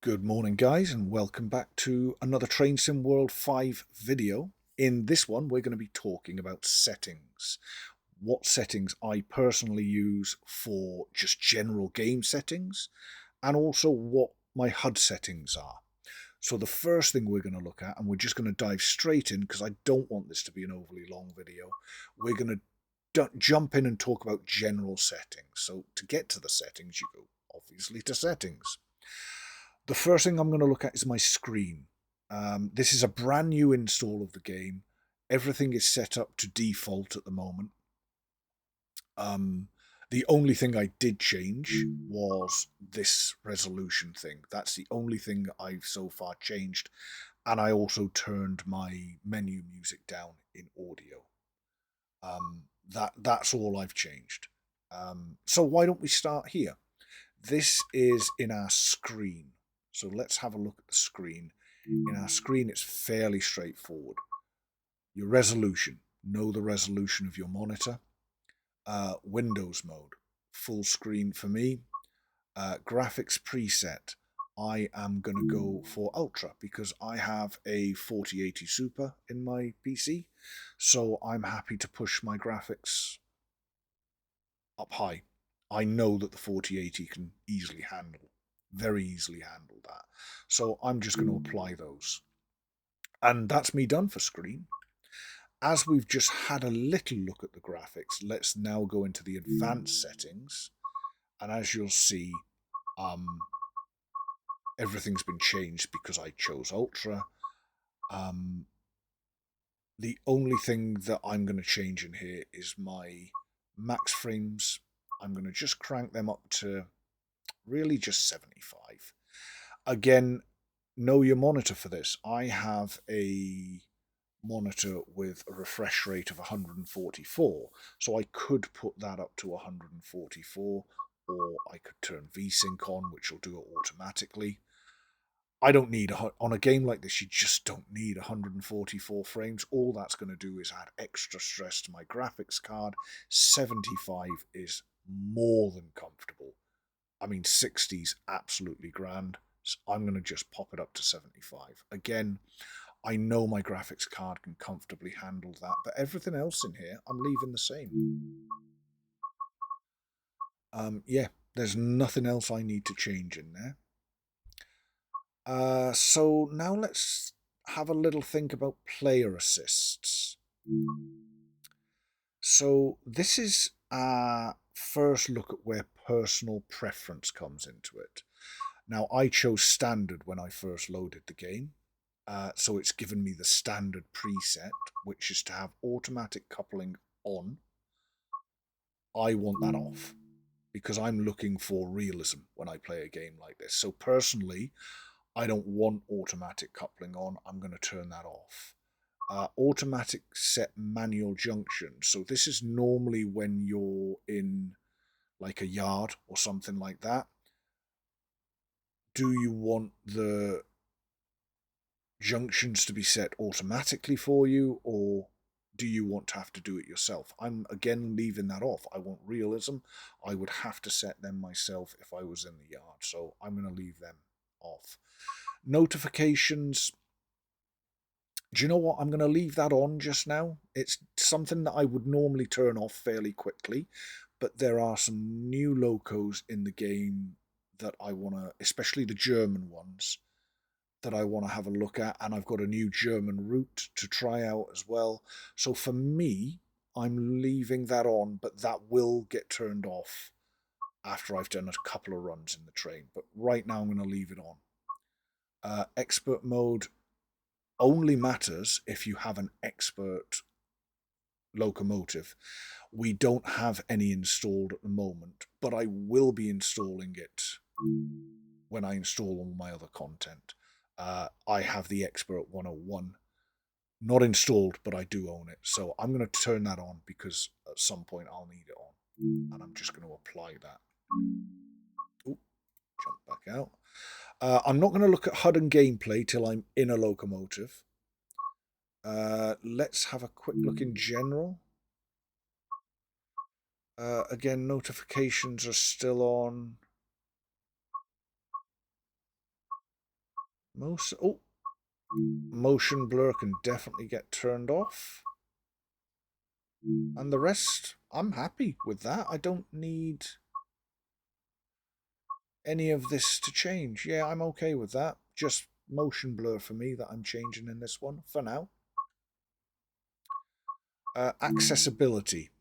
Good morning, guys, and welcome back to another Train Sim World 5 video. In this one, we're going to be talking about settings. What settings I personally use for just general game settings, and also what my HUD settings are. So the first thing we're going to look at, and we're just going to dive straight in because I don't want this to be an overly long video, we're going to jump in and talk about general settings. So to get to the settings, you go obviously to settings. The first thing I'm going to look at is my screen. This is a brand new install of the game. Everything is set up to default at the moment. The only thing I did change was this resolution thing. That's the only thing I've so far changed. And I also turned my menu music down in audio. That's all I've changed. So why don't we start here? This is in our screen. So let's have a look at the screen. In our screen, it's fairly straightforward. Your resolution. Know the resolution of your monitor. Windows mode. Full screen for me. Graphics preset. I am going to go for Ultra because I have a 4080 Super in my PC. So I'm happy to push my graphics up high. I know that the 4080 can very easily handle that. So I'm just going to apply those. And that's me done for screen. As we've just had a little look at the graphics, let's now go into the advanced settings. And as you'll see, everything's been changed because I chose Ultra. The only thing that I'm going to change in here is my max frames. I'm going to just crank them up to really just 75. Again, know your monitor for this. I have a monitor with a refresh rate of 144, so I could put that up to 144, or I could turn VSync on, which will do it automatically. I don't need on a game like this, you just don't need 144 frames. All that's going to do is add extra stress to my graphics card. 75 is more than comfortable. I mean, 60 is absolutely grand. So I'm going to just pop it up to 75. Again, I know my graphics card can comfortably handle that, but everything else in here, I'm leaving the same. Yeah, there's nothing else I need to change in there. So now let's have a little think about player assists. So this is our first look at where personal preference comes into it. Now, I chose standard when I first loaded the game. So it's given me the standard preset, which is to have automatic coupling on. I want that off because I'm looking for realism when I play a game like this. So personally, I don't want automatic coupling on. I'm going to turn that off. Automatic set manual junction. So this is normally when you're in like a yard or something like that. Do you want the junctions to be set automatically for you, or do you want to have to do it yourself? I'm again leaving that off. I want realism. I would have to set them myself if I was in the yard, so I'm going to leave them off. Notifications, do you know what? I'm going to leave that on just now. It's something that I would normally turn off fairly quickly, but there are some new locos in the game that I want to, especially the German ones, that I want to have a look at, and I've got a new German route to try out as well. So for me, I'm leaving that on, but that will get turned off after I've done a couple of runs in the train. But right now I'm going to leave it on. Expert mode only matters if you have an expert locomotive. We don't have any installed at the moment, but I will be installing it when I install all my other content. I have the Expert 101 not installed, but I do own it. So I'm going to turn that on because at some point I'll need it on. And I'm just going to apply that. Ooh, jump back out. I'm not going to look at HUD and gameplay till I'm in a locomotive. Let's have a quick look in general. Again, notifications are still on. Motion blur can definitely get turned off. And the rest, I'm happy with that. I don't need any of this to change. Yeah, I'm okay with that. Just motion blur for me that I'm changing in this one for now. Accessibility.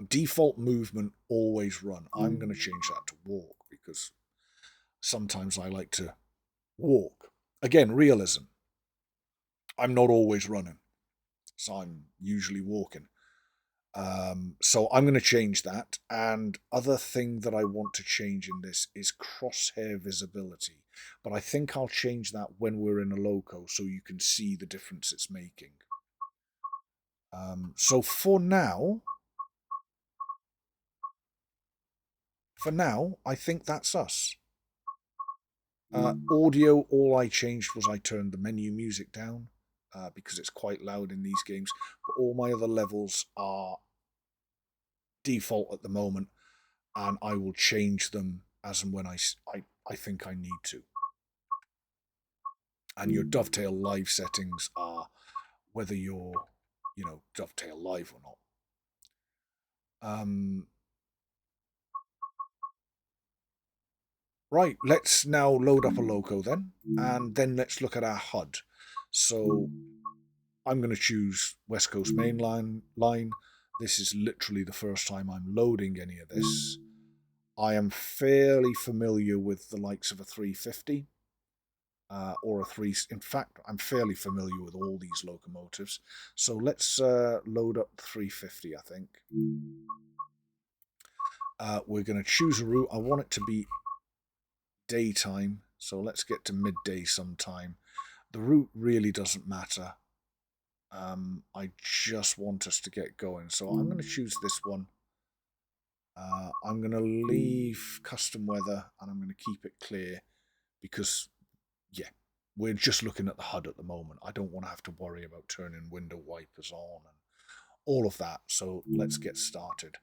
Default movement, always run. I'm going to change that to walk because sometimes I like to walk. Again, realism. I'm not always running, so I'm usually walking. So I'm going to change that. And other thing that I want to change in this is crosshair visibility. But I think I'll change that when we're in a loco so you can see the difference it's making. So for now, I think that's us. Audio, all I changed was I turned the menu music down because it's quite loud in these games. But all my other levels are default at the moment, and I will change them as and when I think I need to. And your dovetail live settings are whether you're, dovetail live or not. Right, let's now load up a loco then, and then let's look at our HUD. So I'm going to choose West Coast Main Line. This is literally the first time I'm loading any of this. I am fairly familiar with the likes of a 350 or a 3. In fact, I'm fairly familiar with all these locomotives. So let's load up 350, I think. We're going to choose a route. I want it to be daytime, so let's get to midday sometime. The route really doesn't matter. I just want us to get going. So I'm going to choose this one. I'm going to leave custom weather and I'm going to keep it clear because, yeah, we're just looking at the HUD at the moment. I don't want to have to worry about turning window wipers on and all of that. So let's get started.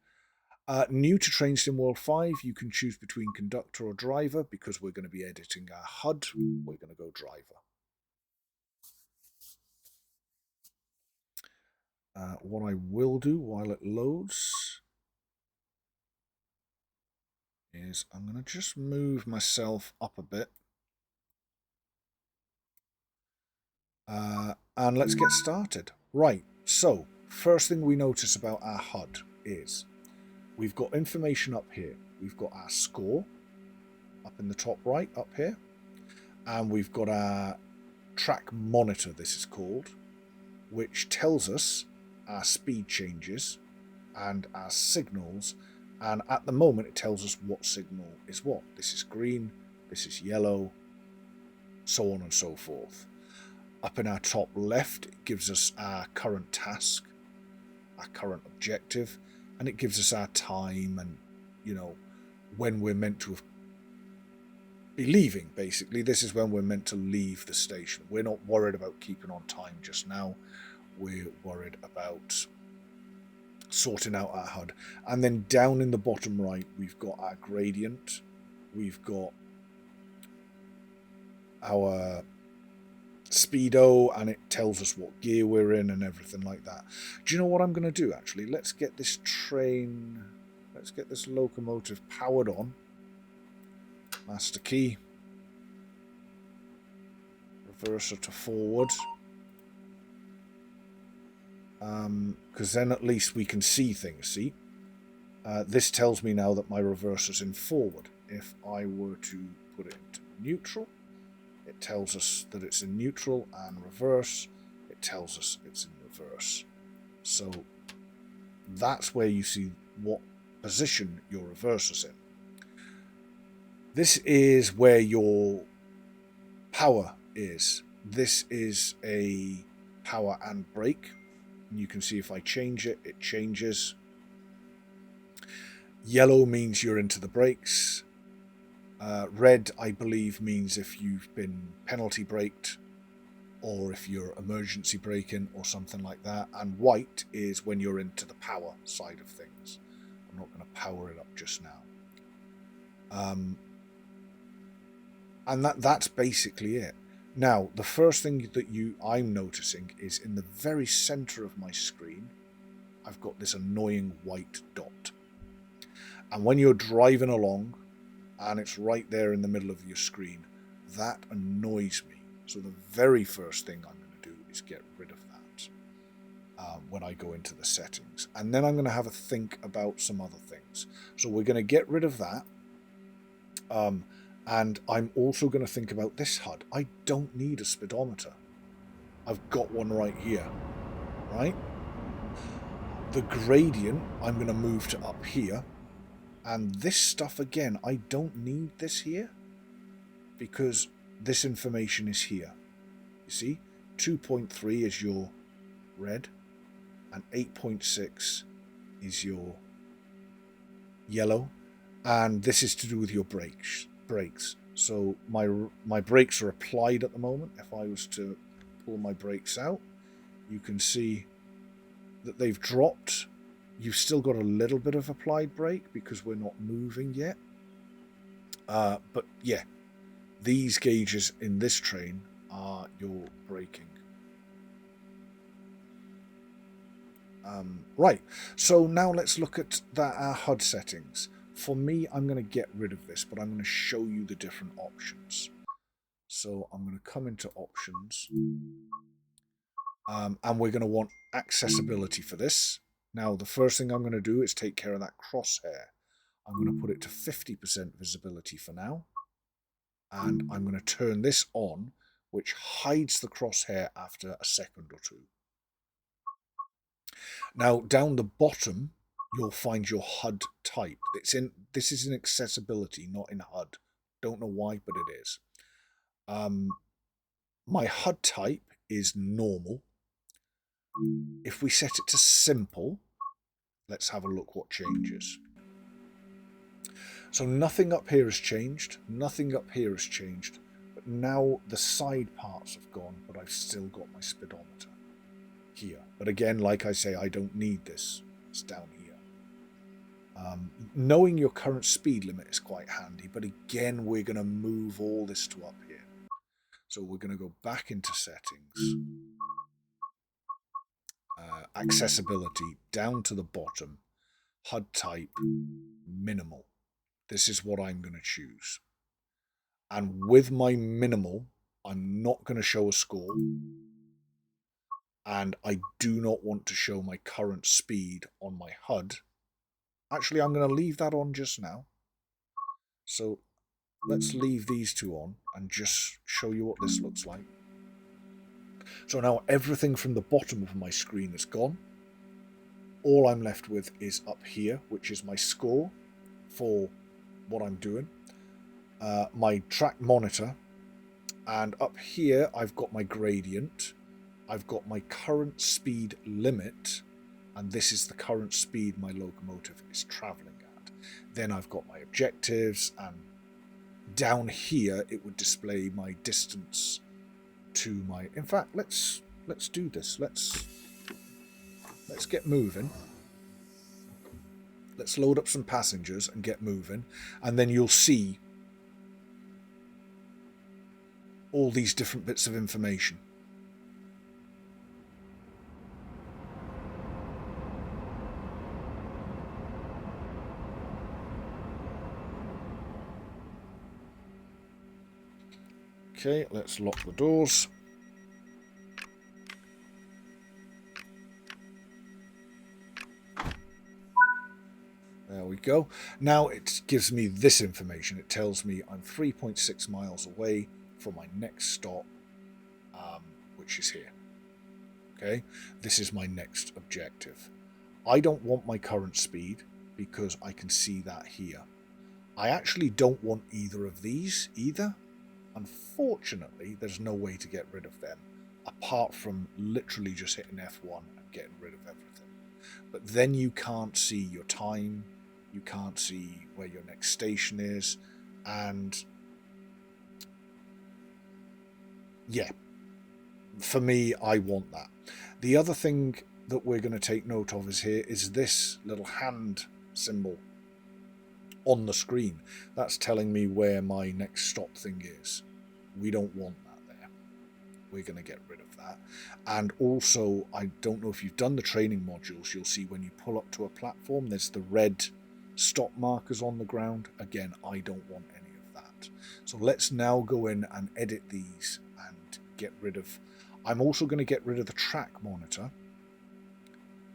New to Train Sim World 5, you can choose between conductor or driver. Because we're going to be editing our HUD, we're going to go driver. What I will do while it loads is I'm going to just move myself up a bit. And let's get started. Right, so first thing we notice about our HUD is we've got information up here. We've got our score up in the top right up here. And we've got our track monitor, this is called, which tells us our speed changes and our signals. And at the moment, it tells us what signal is what. This is green, this is yellow, so on and so forth. Up in our top left, it gives us our current task, our current objective, and it gives us our time and, when we're meant to be leaving, basically. This is when we're meant to leave the station. We're not worried about keeping on time just now. We're worried about sorting out our HUD. And then down in the bottom right, we've got our gradient. We've got our speedo, and it tells us what gear we're in and everything like that. Do you know what I'm going to do, actually? Let's get this locomotive powered on. Master key. Reverser to forward. Because then at least we can see things, see? This tells me now that my reverser's in forward. If I were to put it into neutral, it tells us that it's in neutral, and reverse, it tells us it's in reverse. So that's where you see what position your reverser's in. This is where your power is. This is a power and brake. And you can see if I change it, it changes. Yellow means you're into the brakes. Red, I believe, means if you've been penalty braked or if you're emergency braking or something like that. And white is when you're into the power side of things. I'm not going to power it up just now. And that's basically it. Now, the first thing that I'm noticing is in the very center of my screen, I've got this annoying white dot. And when you're driving along and it's right there in the middle of your screen, that annoys me. So the very first thing I'm going to do is get rid of that when I go into the settings. And then I'm going to have a think about some other things. So we're going to get rid of that. And I'm also going to think about this HUD. I don't need a speedometer. I've got one right here, right? The gradient, I'm going to move to up here. And this stuff, again, I don't need this here because this information is here. You see, 2.3 is your red and 8.6 is your yellow. And this is to do with your brakes. So my brakes are applied at the moment. If I was to pull my brakes out, you can see that they've dropped. You've still got a little bit of applied brake because we're not moving yet. But yeah, these gauges in this train are your braking. Right, so now let's look at our HUD settings. For me, I'm going to get rid of this, but I'm going to show you the different options. So I'm going to come into options, and we're going to want accessibility for this. Now, the first thing I'm going to do is take care of that crosshair. I'm going to put it to 50% visibility for now, and I'm going to turn this on, which hides the crosshair after a second or two. Now, down the bottom, you'll find your HUD type. This is in accessibility, not in HUD. Don't know why, but it is. My HUD type is normal. If we set it to simple, let's have a look what changes. So nothing up here has changed. Nothing up here has changed. But now the side parts have gone, but I've still got my speedometer here. But again, like I say, I don't need this. It's down here. Knowing your current speed limit is quite handy, but again, we're going to move all this to up here. So we're going to go back into settings, accessibility, down to the bottom, HUD type, minimal. This is what I'm going to choose. And with my minimal, I'm not going to show a score. And I do not want to show my current speed on my HUD. Actually, I'm going to leave that on just now. So let's leave these two on and just show you what this looks like. So now everything from the bottom of my screen is gone. All I'm left with is up here, which is my score for what I'm doing, my track monitor, and up here I've got my gradient, I've got my current speed limit, and this is the current speed my locomotive is travelling at. Then I've got my objectives, and down here it would display my distance to my... In fact, let's do this. Let's get moving. Let's load up some passengers and get moving, and then you'll see all these different bits of information. Okay, let's lock the doors. There we go. Now it gives me this information. It tells me I'm 3.6 miles away from my next stop, which is here. Okay, this is my next objective. I don't want my current speed because I can see that here. I actually don't want either of these either. Unfortunately, there's no way to get rid of them apart from literally just hitting F1 and getting rid of everything. But then you can't see your time, you can't see where your next station is, and yeah, for me, I want that. The other thing that we're going to take note of is here is this little hand symbol on the screen. That's telling me where my next stop thing is. We don't want that there. We're going to get rid of that. And also, I don't know if you've done the training modules, you'll see when you pull up to a platform, there's the red stop markers on the ground. Again, I don't want any of that. So let's now go in and edit these and get rid of... I'm also going to get rid of the track monitor,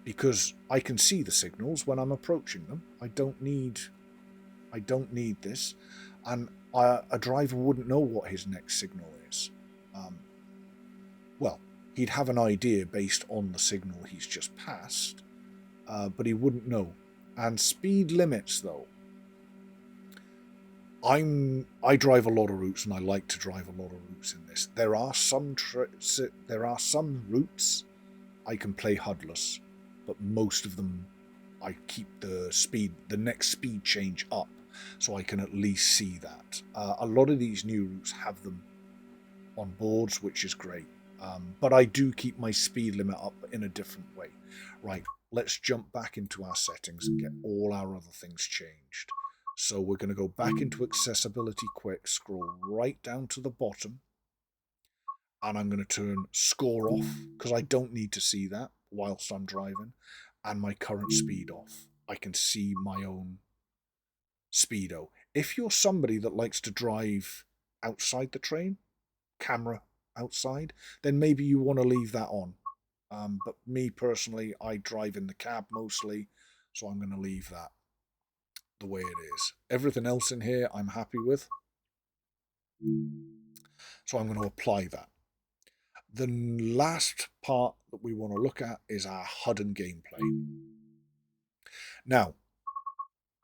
because I can see the signals when I'm approaching them. I don't need this, and a driver wouldn't know what his next signal is. Well, he'd have an idea based on the signal he's just passed, but he wouldn't know. And speed limits, though. I drive a lot of routes, and I like to drive a lot of routes in this. There are some routes I can play HUDless, but most of them I keep the next speed change up, so I can at least see that. A lot of these new routes have them on boards, which is great. But I do keep my speed limit up in a different way. Right, let's jump back into our settings and get all our other things changed. So we're going to go back into accessibility quick, scroll right down to the bottom, and I'm going to turn score off, because I don't need to see that whilst I'm driving, and my current speed off. I can see my own speedo. If you're somebody that likes to drive outside the train, camera outside, then maybe you want to leave that on. But me personally, I drive in the cab mostly, so I'm going to leave that the way it is. Everything else in here I'm happy with, so I'm going to apply that. The last part that we want to look at is our HUD and gameplay. Now,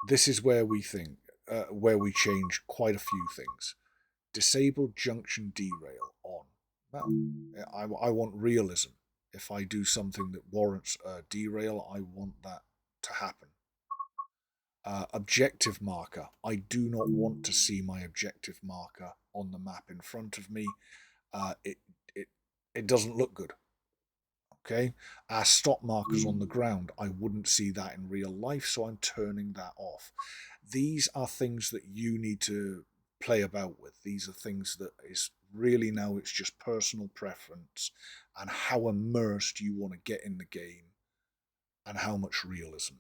this is where we change quite a few things. Disable junction derail on. Well, I want realism. If I do something that warrants a derail, I want that to happen. Objective marker. I do not want to see my objective marker on the map in front of me. It doesn't look good. Okay, our stop markers on the ground, I wouldn't see that in real life, so I'm turning that off. These are things that you need to play about with. These are things that is really now, it's just personal preference and how immersed you want to get in the game and how much realism.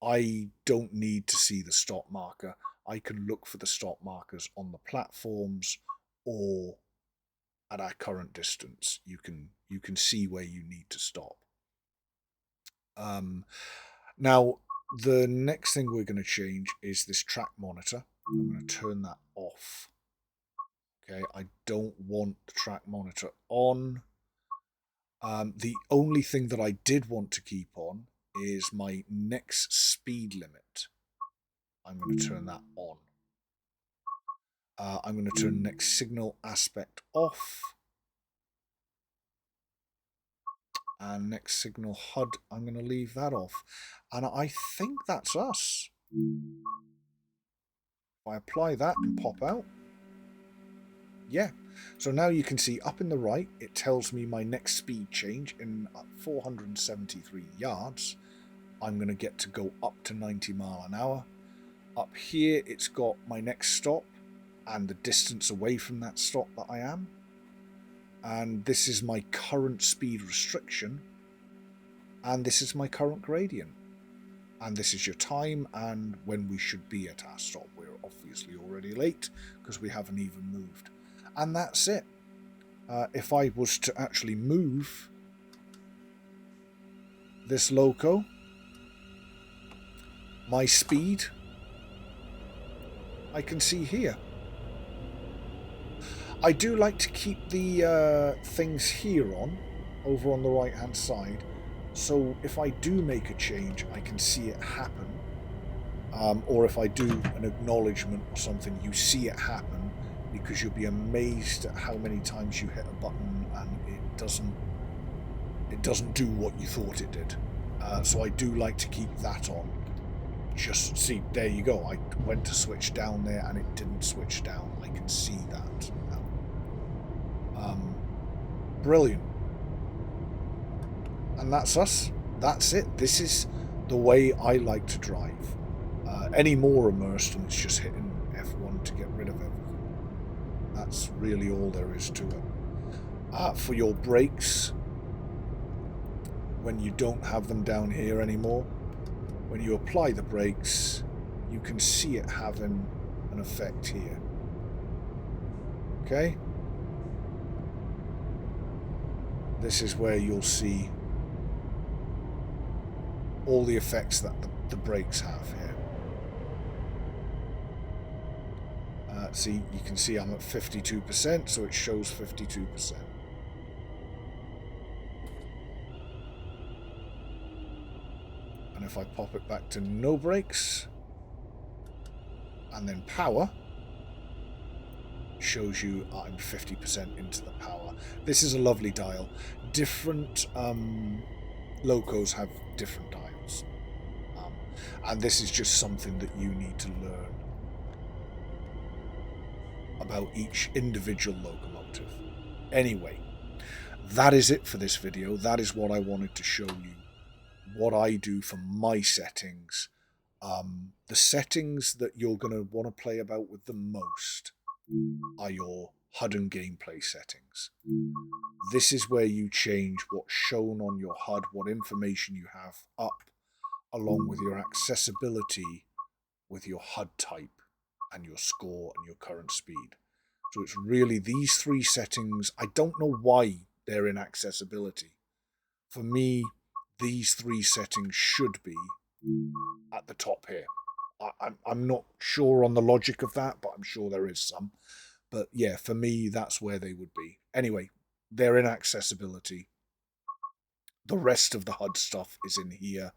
I don't need to see the stop marker. I can look for the stop markers on the platforms or at our current distance. You can see where you need to stop. Now, the next thing we're going to change is this track monitor. I'm going to turn that off. Okay, I don't want the track monitor on. The only thing that I did want to keep on is my next speed limit. I'm going to turn that on. I'm going to turn next signal aspect off. And next signal HUD, I'm going to leave that off. And I think that's us. If I apply that and pop out. Yeah. So now you can see up in the right, it tells me my next speed change in 473 yards. I'm going to get to go up to 90 miles an hour. Up here, it's got my next stop and the distance away from that stop that I am. And this is my current speed restriction, and this is my current gradient, and this is your time and when we should be at our stop. We're obviously already late because we haven't even moved, and that's it. If I was to actually move this loco, my speed, I can see here. I do like to keep the things here over on the right hand side, so if I do make a change I can see it happen, or if I do an acknowledgement or something, you see it happen, because you'll be amazed at how many times you hit a button and it doesn't do what you thought it did. So I do like to keep that on. Just see, there you go, I went to switch down there and it didn't switch down. I can see that. Brilliant. And that's us. That's it. This is the way I like to drive. any more immersed, and it's just hitting F1 to get rid of everything. That's really all there is to it. For your brakes, when you don't have them down here anymore, when you apply the brakes, you can see it having an effect here. Okay? This is where you'll see all the effects that the brakes have here. See, you can see I'm at 52%, so it shows 52%. And if I pop it back to no brakes, and then power, shows you I'm 50% into the power. This is a lovely dial. Different locos have different dials. And this is just something that you need to learn about each individual locomotive. Anyway, that is it for this video. That is what I wanted to show you. What I do for my settings. The settings that you're going to want to play about with the most are your HUD and gameplay settings. This is where you change what's shown on your HUD, what information you have up, along with your accessibility with your HUD type and your score and your current speed. So it's really these three settings. I don't know why they're in accessibility. For me, these three settings should be at the top here. I'm not sure on the logic of that, but I'm sure there is some. But yeah, for me, that's where they would be. Anyway, they're in accessibility. The rest of the HUD stuff is in here.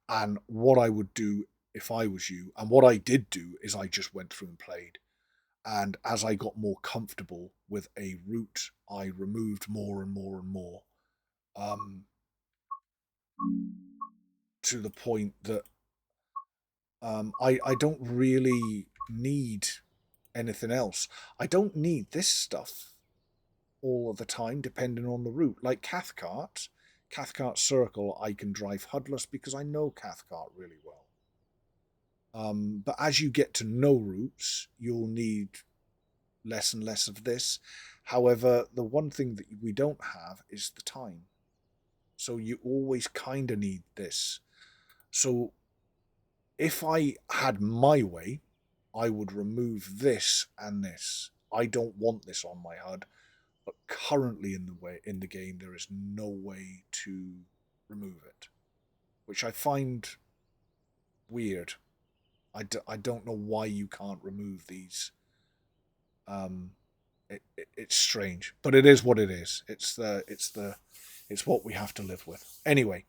And what I would do if I was you, and what I did do, is I just went through and played. And as I got more comfortable with a route, I removed more and more and more. To the point that I don't really need anything else. I don't need this stuff all of the time, depending on the route. Like Cathcart Circle, I can drive HUDless because I know Cathcart really well. But as you get to know routes, you'll need less and less of this. However, the one thing that we don't have is the time. So you always kind of need this. So if I had my way, I would remove this and this. I don't want this on my HUD, but currently in the game there is no way to remove it, which I find weird. I don't know why you can't remove these. It's strange, but it is what it is. It's what we have to live with. Anyway,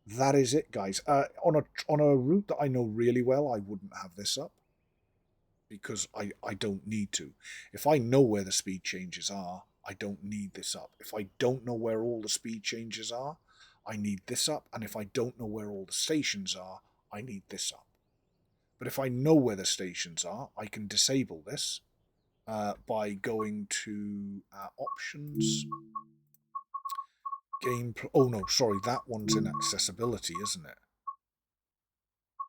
that is it, guys. On a route that I know really well, I wouldn't have this up because I don't need to. If I know where the speed changes are, I don't need this up. If I don't know where all the speed changes are, I need this up. And if I don't know where all the stations are, I need this up. But if I know where the stations are, I can disable this by going to options, gameplay. Oh no, sorry, that one's in accessibility, isn't it?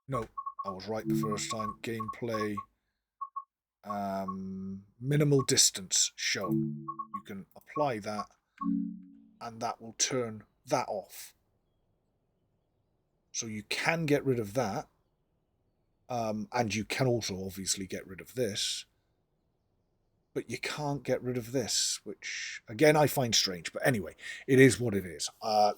No, I was right the first time. Gameplay, minimal distance shown. You can apply that, and that will turn that off. So you can get rid of that, and you can also obviously get rid of this. But you can't get rid of this, which, again, I find strange. But anyway, it is what it is.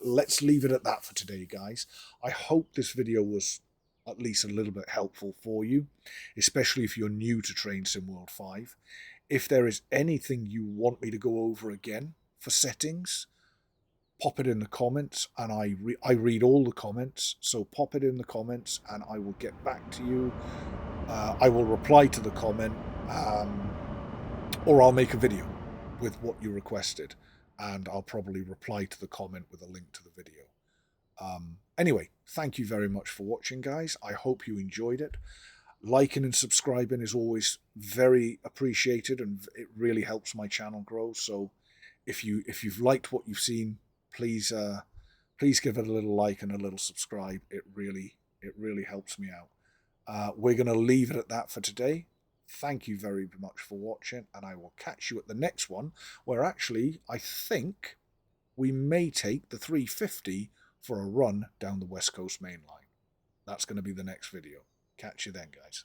Let's leave it at that for today, guys. I hope this video was at least a little bit helpful for you, especially if you're new to Train Sim World 5. If there is anything you want me to go over again for settings, pop it in the comments, and I read all the comments. So pop it in the comments, and I will get back to you. I will reply to the comment. Or I'll make a video with what you requested, and I'll probably reply to the comment with a link to the video. Anyway, thank you very much for watching, guys. I hope you enjoyed it. Liking and subscribing is always very appreciated, and it really helps my channel grow. So if you've liked what you've seen, please give it a little like and a little subscribe. It really helps me out. We're going to leave it at that for today. Thank you very much for watching, and I will catch you at the next one, where actually I think we may take the 350 for a run down the West Coast main line. That's going to be the next video. Catch you then, guys.